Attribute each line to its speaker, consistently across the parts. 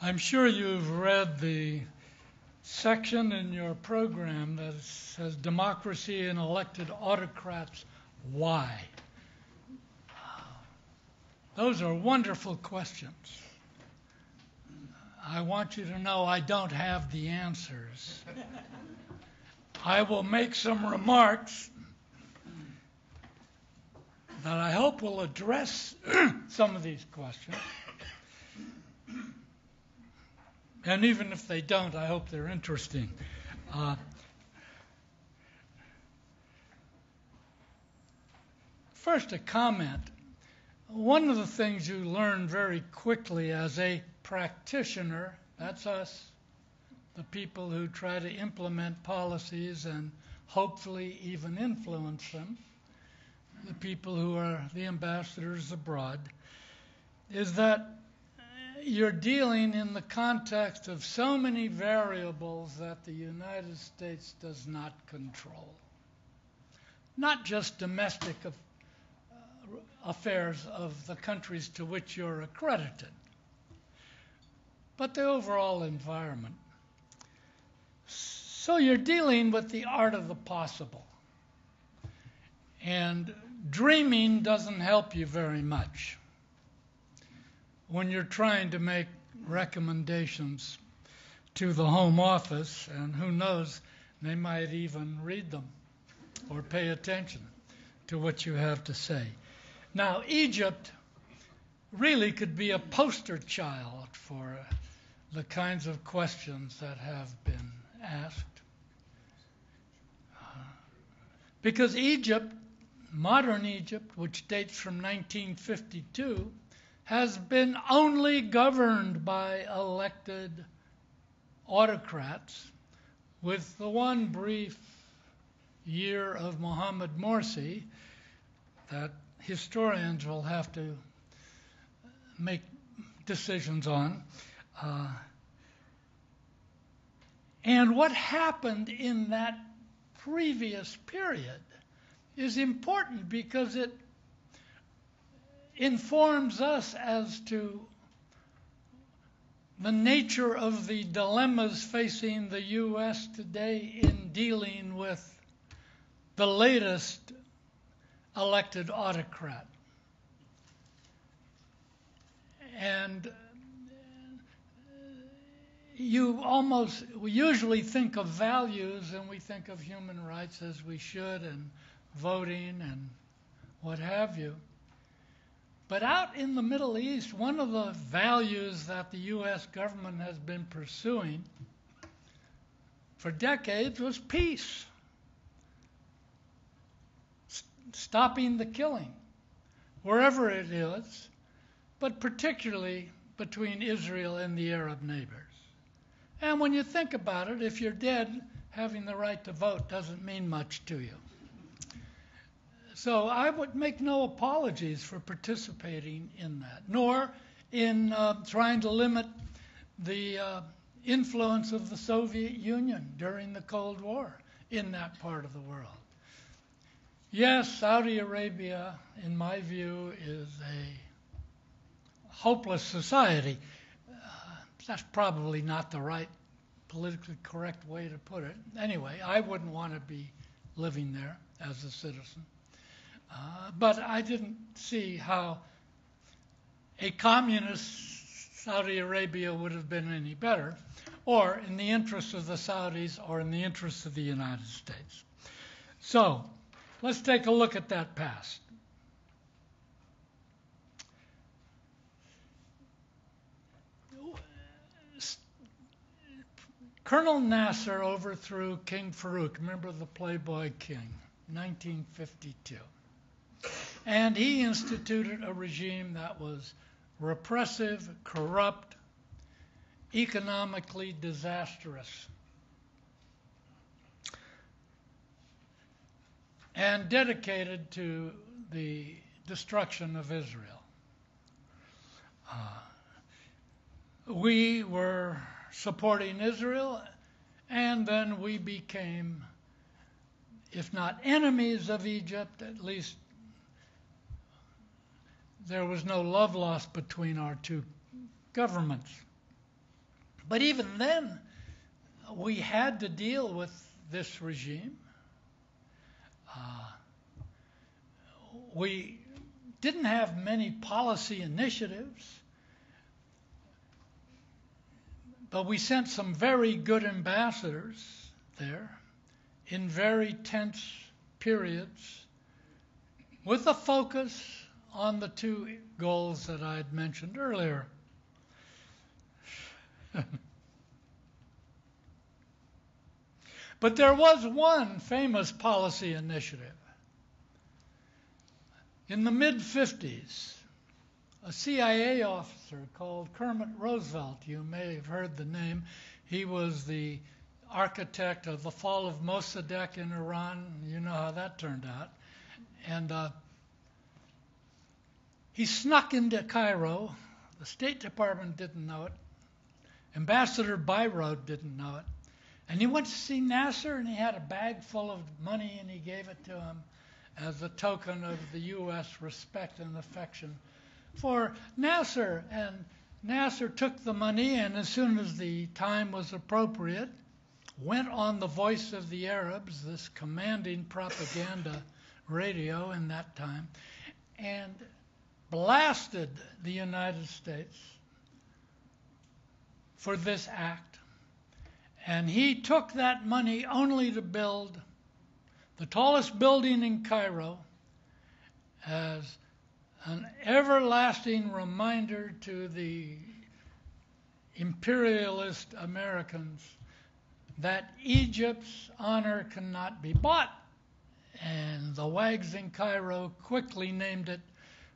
Speaker 1: I'm sure you've read the section in your program that says democracy and elected autocrats, why? Those are wonderful questions. I want you to know I don't have the answers. I will make some remarks that I hope will address some of these questions. And even if they don't, I hope they're interesting. First, a comment. One of the things you learn very quickly as a practitioner, that's us, the people who try to implement policies and hopefully even influence them, the people who are the ambassadors abroad, is that you're dealing in the context of so many variables that the United States does not control. Not just domestic affairs of the countries to which you're accredited, but the overall environment. So you're dealing with the art of the possible. And dreaming doesn't help you very much when you're trying to make recommendations to the Home Office, and who knows, they might even read them or pay attention to what you have to say. Now, Egypt really could be a poster child for the kinds of questions that have been asked. Because Egypt, modern Egypt, which dates from 1952, has been only governed by elected autocrats, with the one brief year of Mohammed Morsi that historians will have to make decisions on. And what happened in that previous period is important because it informs us as to the nature of the dilemmas facing the U.S. today in dealing with the latest elected autocrat. And we usually think of values and we think of human rights as we should, and voting and what have you. But out in the Middle East, one of the values that the U.S. government has been pursuing for decades was peace. Stopping the killing, wherever it is, but particularly between Israel and the Arab neighbors. And when you think about it, if you're dead, having the right to vote doesn't mean much to you. So I would make no apologies for participating in that, nor in trying to limit the influence of the Soviet Union during the Cold War in that part of the world. Yes, Saudi Arabia, in my view, is a hopeless society. That's probably not the right politically correct way to put it. Anyway, I wouldn't want to be living there as a citizen. But I didn't see how a communist Saudi Arabia would have been any better, or in the interests of the Saudis, or in the interests of the United States. So, let's take a look at that past. Colonel Nasser overthrew King Farouk, remember the Playboy King, 1952. And he instituted a regime that was repressive, corrupt, economically disastrous, and dedicated to the destruction of Israel. We were supporting Israel, and then we became, if not enemies of Egypt, at least there was no love lost between our two governments. But even then, we had to deal with this regime. We didn't have many policy initiatives, but we sent some very good ambassadors there in very tense periods with a focus on the two goals that I had mentioned earlier. But there was one famous policy initiative. In the mid-50s, a CIA officer called Kermit Roosevelt, you may have heard the name, he was the architect of the fall of Mossadegh in Iran. You know how that turned out. And he snuck into Cairo. The State Department didn't know it. Ambassador Byrod didn't know it. And he went to see Nasser, and he had a bag full of money, and he gave it to him as a token of the U.S. respect and affection for Nasser. And Nasser took the money, and as soon as the time was appropriate, went on the Voice of the Arabs, this commanding propaganda radio in that time, and blasted the United States for this act. And he took that money only to build the tallest building in Cairo as an everlasting reminder to the imperialist Americans that Egypt's honor cannot be bought. And the wags in Cairo quickly named it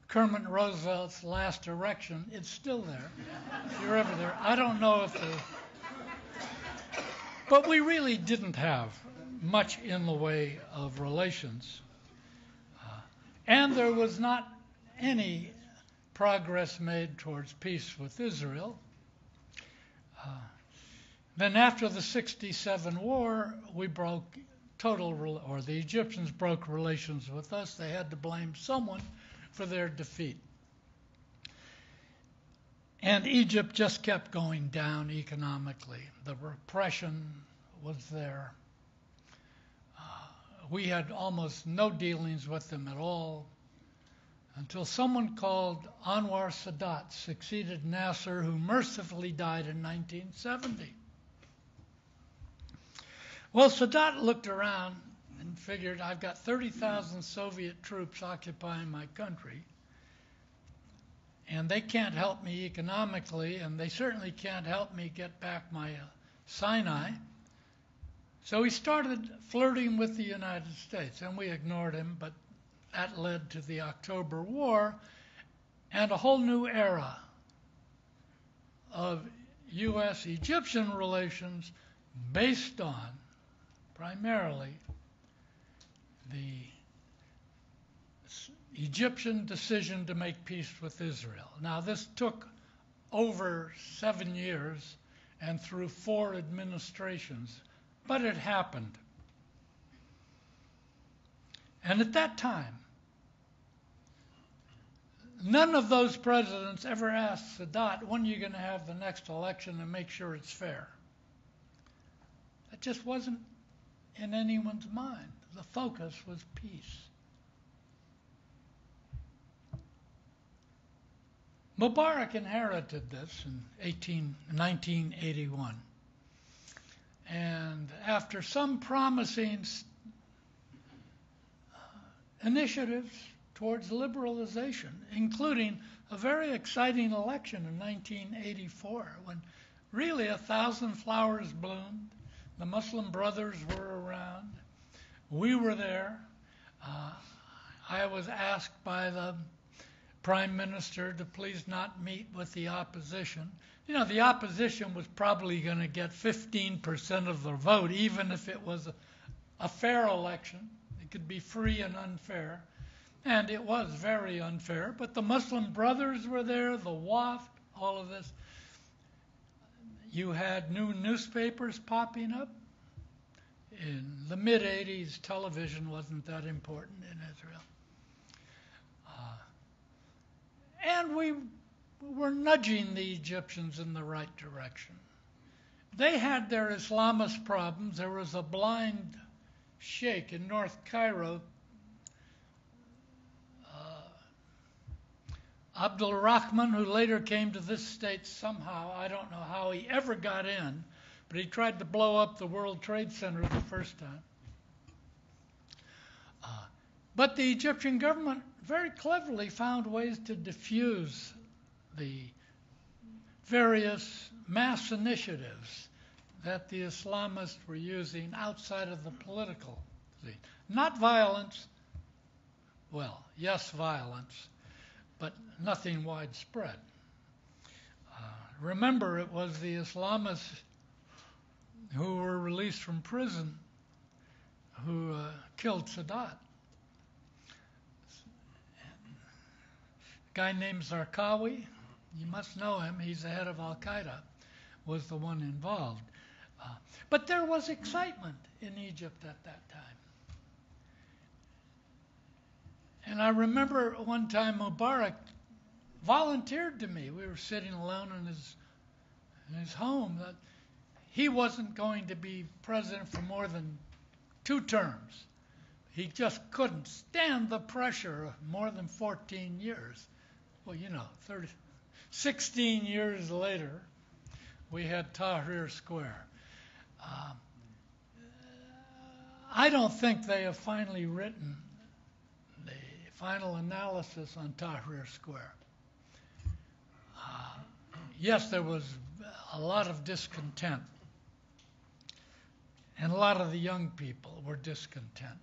Speaker 1: Kermit Roosevelt's last erection. It's still there. If you're ever there. I don't know if but we really didn't have much in the way of relations. And there was not any progress made towards peace with Israel. Then after the 67 war, we broke the Egyptians broke relations with us. They had to blame someone for their defeat. And Egypt just kept going down economically. The repression was there. We had almost no dealings with them at all until someone called Anwar Sadat succeeded Nasser, who mercifully died in 1970. Well, Sadat looked around and figured, I've got 30,000 Soviet troops occupying my country, and they can't help me economically, and they certainly can't help me get back my Sinai. So he started flirting with the United States, and we ignored him, but that led to the October War and a whole new era of U.S.-Egyptian relations based on primarily the Egyptian decision to make peace with Israel. Now, this took over 7 years and through 4 administrations, but it happened. And at that time, none of those presidents ever asked Sadat, when are you going to have the next election and make sure it's fair? That just wasn't in anyone's mind. The focus was peace. Mubarak inherited this in 1981. And after some promising initiatives towards liberalization, including a very exciting election in 1984, when really 1,000 flowers bloomed, the Muslim Brothers were around, we were there. I was asked by the Prime Minister to please not meet with the opposition. You know, the opposition was probably going to get 15% of the vote, even if it was a fair election. It could be free and unfair. And it was very unfair. But the Muslim Brothers were there, the WAF, all of this. You had new newspapers popping up. In the mid-'80s, television wasn't that important in Israel. And we were nudging the Egyptians in the right direction. they had their Islamist problems. There was a blind sheikh in North Cairo, Abdul Rahman, who later came to this state somehow. I don't know how he ever got in, but he tried to blow up the World Trade Center the first time. But the Egyptian government very cleverly found ways to diffuse the various mass initiatives that the Islamists were using outside of the political scene. Not violence, well, yes, violence, but nothing widespread. Remember, it was the Islamists who were released from prison who killed Sadat. A guy named Zarqawi, you must know him, he's the head of Al-Qaeda, was the one involved. But there was excitement in Egypt at that time. And I remember one time Mubarak volunteered to me. We were sitting alone in his home that he wasn't going to be president for more than 2 terms. He just couldn't stand the pressure of more than 14 years. Well, 16 years later, we had Tahrir Square. I don't think they have finally written the final analysis on Tahrir Square. Yes, there was a lot of discontent, and a lot of the young people were discontent.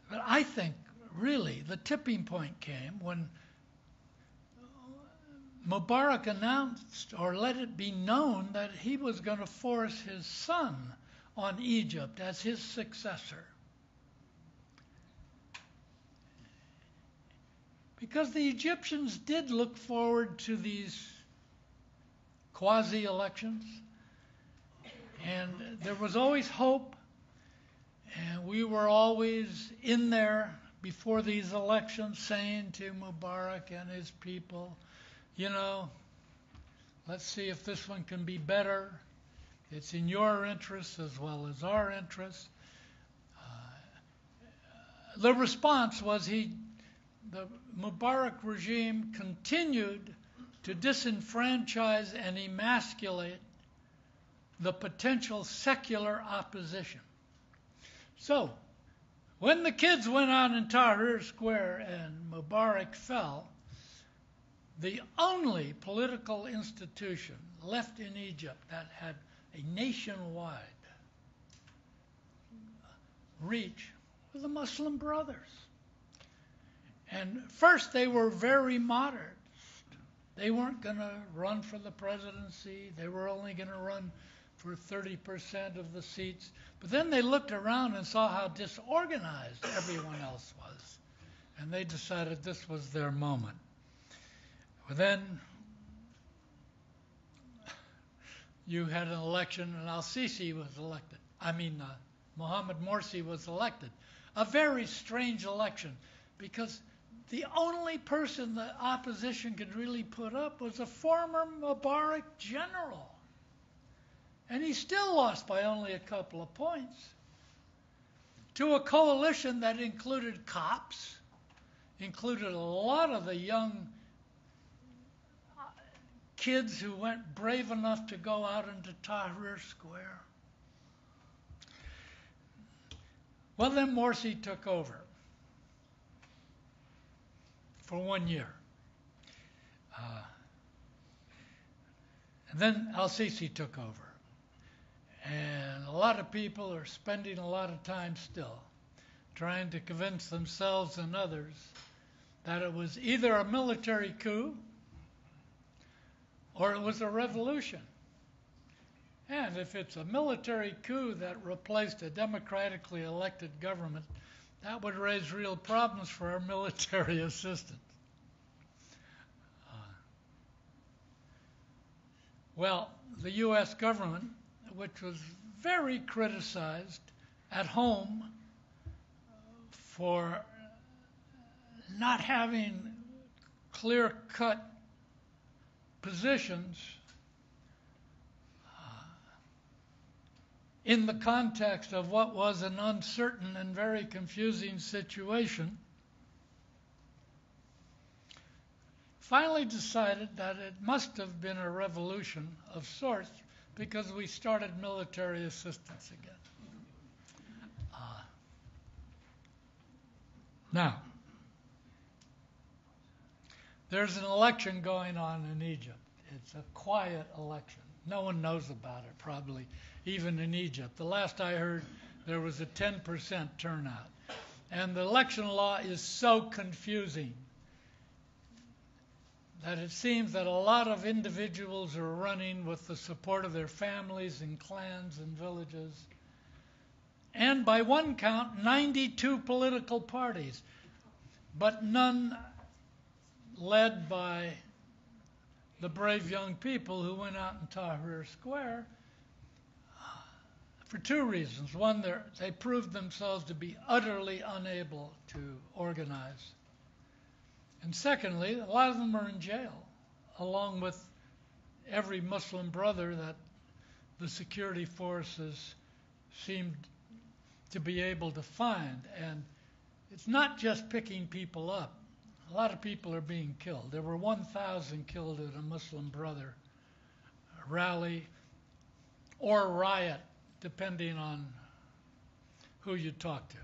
Speaker 1: But I think, really, the tipping point came when Mubarak announced, or let it be known, that he was going to force his son on Egypt as his successor. Because the Egyptians did look forward to these quasi-elections, and there was always hope, and we were always in there before these elections saying to Mubarak and his people, let's see if this one can be better. It's in your interest as well as our interest. The response was the Mubarak regime continued to disenfranchise and emasculate the potential secular opposition. So, when the kids went out in Tahrir Square and Mubarak fell, the only political institution left in Egypt that had a nationwide reach were the Muslim Brothers. And first they were very modest. They weren't going to run for the presidency. They were only going to run for 30% of the seats. But then they looked around and saw how disorganized everyone else was. And they decided this was their moment. But then you had an election and el-Sisi was elected. Mohammed Morsi was elected. A very strange election because the only person the opposition could really put up was a former Mubarak general. And he still lost by only a couple of points to a coalition that included cops, included a lot of the young kids who went brave enough to go out into Tahrir Square. Well, then Morsi took over for 1 year. And then el-Sisi took over. And a lot of people are spending a lot of time still trying to convince themselves and others that it was either a military coup or it was a revolution. And if it's a military coup that replaced a democratically elected government, that would raise real problems for our military assistance. Well, the U.S. government, which was very criticized at home for not having clear-cut positions in the context of what was an uncertain and very confusing situation, finally decided that it must have been a revolution of sorts because we started military assistance again. Now, there's an election going on in Egypt. It's a quiet election. No one knows about it, probably, even in Egypt. The last I heard, there was a 10% turnout. And the election law is so confusing that it seems that a lot of individuals are running with the support of their families and clans and villages. And by one count, 92 political parties, but none led by the brave young people who went out in Tahrir Square for two reasons. One, they proved themselves to be utterly unable to organize. And secondly, a lot of them are in jail, along with every Muslim brother that the security forces seemed to be able to find. And it's not just picking people up. A lot of people are being killed. There were 1,000 killed at a Muslim brother rally or riot, depending on who you talk to.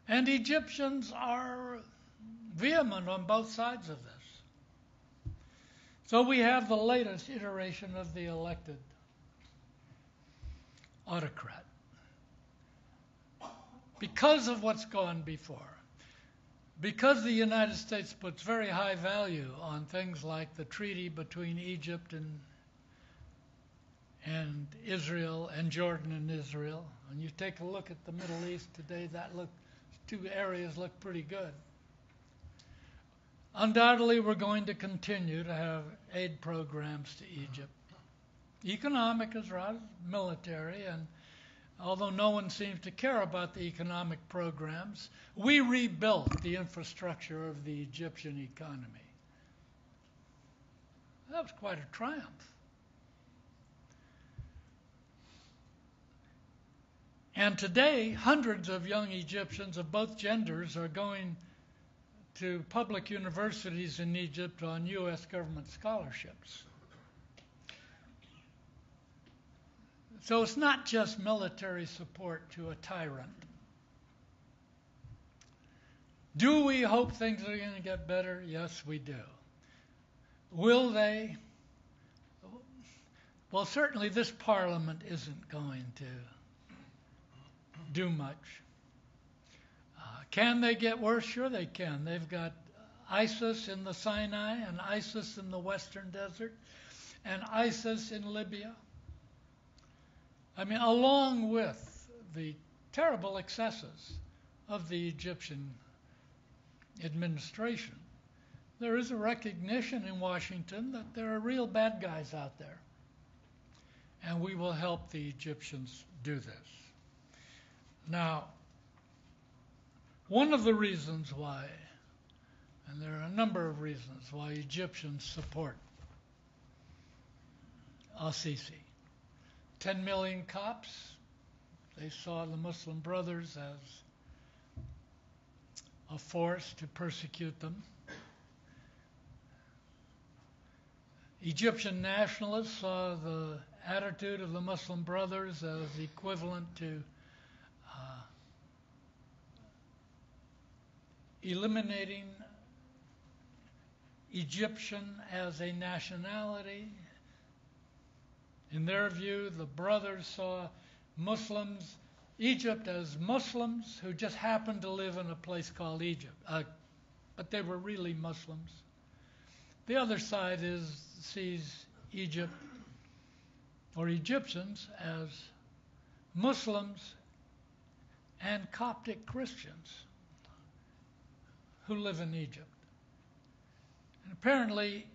Speaker 1: And Egyptians are vehement on both sides of this. So we have the latest iteration of the elected autocrat. Because of what's gone before, because the United States puts very high value on things like the treaty between Egypt and Israel and Jordan and Israel, and you take a look at the Middle East today, two areas look pretty good. Undoubtedly, we're going to continue to have aid programs to Egypt, economic as well as military, and although no one seems to care about the economic programs, we rebuilt the infrastructure of the Egyptian economy. That was quite a triumph. And today, hundreds of young Egyptians of both genders are going to public universities in Egypt on U.S. government scholarships. So it's not just military support to a tyrant. Do we hope things are going to get better? Yes, we do. Will they? Well, certainly this parliament isn't going to do much. Can they get worse? Sure they can. They've got ISIS in the Sinai and ISIS in the Western Desert and ISIS in Libya. I mean, along with the terrible excesses of the Egyptian administration, there is a recognition in Washington that there are real bad guys out there. And we will help the Egyptians do this. Now, one of the reasons why, and there are a number of reasons why Egyptians support el-Sisi. 10 million Copts, they saw the Muslim Brothers as a force to persecute them. Egyptian nationalists saw the attitude of the Muslim Brothers as equivalent to eliminating Egyptian as a nationality. In their view, the brothers saw Muslims, Egypt as Muslims who just happened to live in a place called Egypt, but they were really Muslims. The other side sees Egypt or Egyptians as Muslims and Coptic Christians who live in Egypt. And apparently,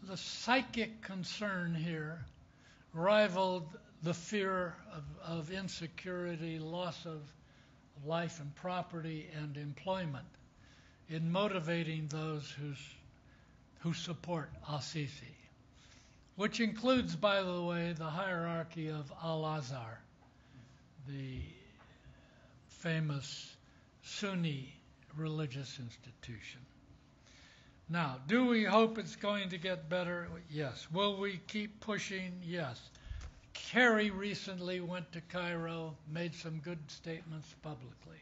Speaker 1: the psychic concern here rivaled the fear of insecurity, loss of life and property and employment in motivating those who support el-Sisi. which includes, by the way, the hierarchy of Al-Azhar, the famous Sunni religious institution. Now, do we hope it's going to get better? Yes. Will we keep pushing? Yes. Kerry recently went to Cairo, made some good statements publicly.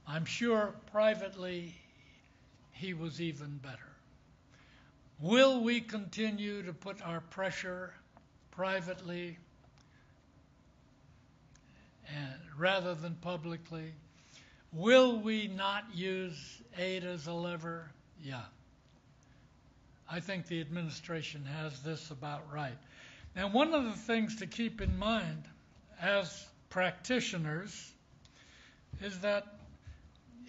Speaker 1: I'm sure privately he was even better. Will we continue to put our pressure privately and rather than publicly? Will we not use aid as a lever? Yeah. I think the administration has this about right. And one of the things to keep in mind as practitioners is that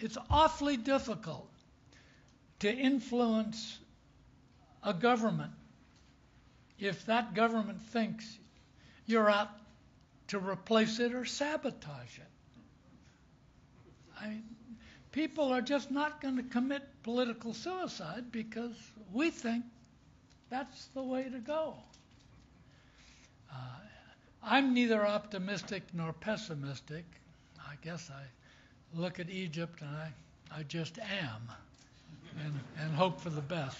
Speaker 1: it's awfully difficult to influence a government if that government thinks you're out to replace it or sabotage it. I mean, people are just not going to commit political suicide because we think that's the way to go. I'm neither optimistic nor pessimistic. I guess I look at Egypt and I just am and hope for the best.